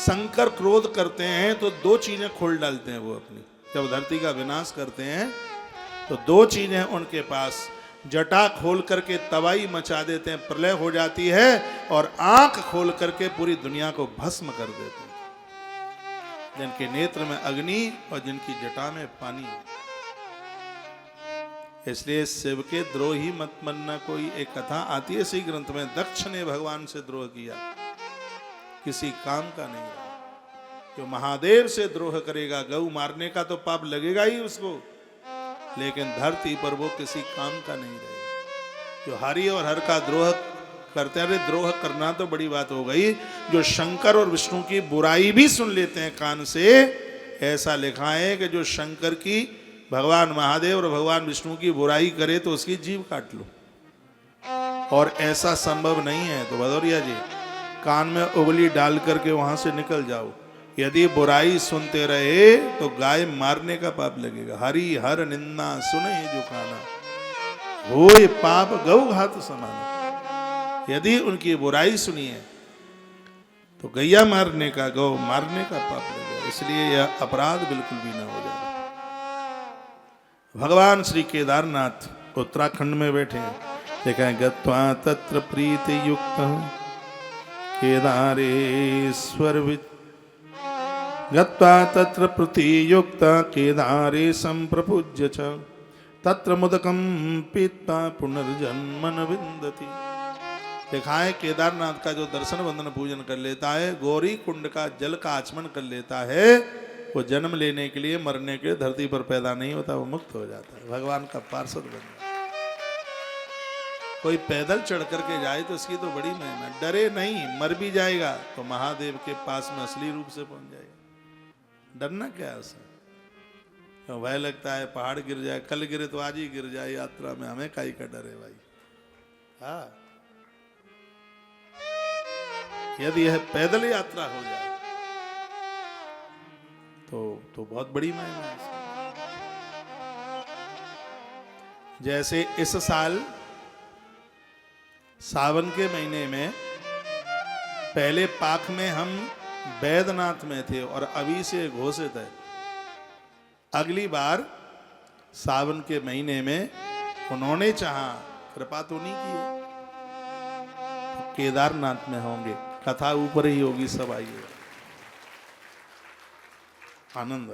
शंकर क्रोध करते हैं तो दो चीजें खोल डालते हैं वो अपनी। जब धरती का विनाश करते हैं तो दो चीजें उनके पास, जटा खोल करके तबाही मचा देते हैं, प्रलय हो जाती है, और आंख खोल करके पूरी दुनिया को भस्म कर देते हैं। जिनके नेत्र में अग्नि और जिनकी जटा में पानी। इसलिए शिव के द्रोही मत मनना। कोई एक कथा आती है इसी ग्रंथ में, दक्ष ने भगवान से द्रोह किया, किसी काम का नहीं रहा। जो महादेव से द्रोह करेगा, गऊ मारने का तो पाप लगेगा ही उसको, लेकिन धरती पर वो किसी काम का नहीं रहेगा। जो हरि और हर का द्रोह करते हैं, अरे द्रोह करना तो बड़ी बात हो गई, जो शंकर और विष्णु की बुराई भी सुन लेते हैं कान से। ऐसा लिखा है कि जो शंकर की, भगवान महादेव और भगवान विष्णु की बुराई करे तो उसकी जीभ काट लो, और ऐसा संभव नहीं है तो भदौरिया जी कान में उंगली डाल करके वहां से निकल जाओ। यदि बुराई सुनते रहे तो गाय मारने का पाप लगेगा। हरि हर निंदा सुने जो काना, होय पाप गौ घात समाना। यदि उनकी बुराई सुनिए तो गैया मारने का, गौ मारने का पाप लगेगा। इसलिए यह अपराध बिल्कुल भी ना हो जाए। भगवान श्री केदारनाथ उत्तराखंड में बैठे हैं, देखा है, गत्वा तत्र प्रीति युक्त केदारेश्वर गत्वा तत्र प्रतियुक्त केदारे संप्रपूज्य च तत्र मुदकम पीत्वा पुनर्जन्मन विंदति। देखा है केदारनाथ का जो दर्शन वंदन पूजन कर लेता है, गौरी कुंड का जल का आचमन कर लेता है, वो जन्म लेने के लिए, मरने के लिए धरती पर पैदा नहीं होता, वो मुक्त हो जाता है, भगवान का पार्षद बन जाता है। कोई पैदल चढ़ करके जाए तो उसकी तो बड़ी महिमा। डरे नहीं, मर भी जाएगा तो महादेव के पास में असली रूप से पहुंच जाएगा। डरना क्या है उसे? तो भय लगता है पहाड़ गिर जाए, कल गिरे तो आज ही गिर जाए, यात्रा में हमें काई का डर है भाई। हाँ, यदि यह पैदल यात्रा हो जाए तो बहुत बड़ी महिमा है। जैसे इस साल सावन के महीने में पहले पाख में हम बैद्यनाथ में थे और अभी से घोषित है अगली बार सावन के महीने में उन्होंने चाहा, कृपा तो नहीं की है, तो केदारनाथ में होंगे। कथा ऊपर ही होगी, सब आइए, आनंद।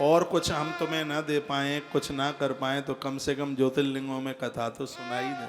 और कुछ हम तुम्हें ना दे पाए, कुछ ना कर पाए, तो कम से कम ज्योतिर्लिंगों में कथा तो सुनाई दे।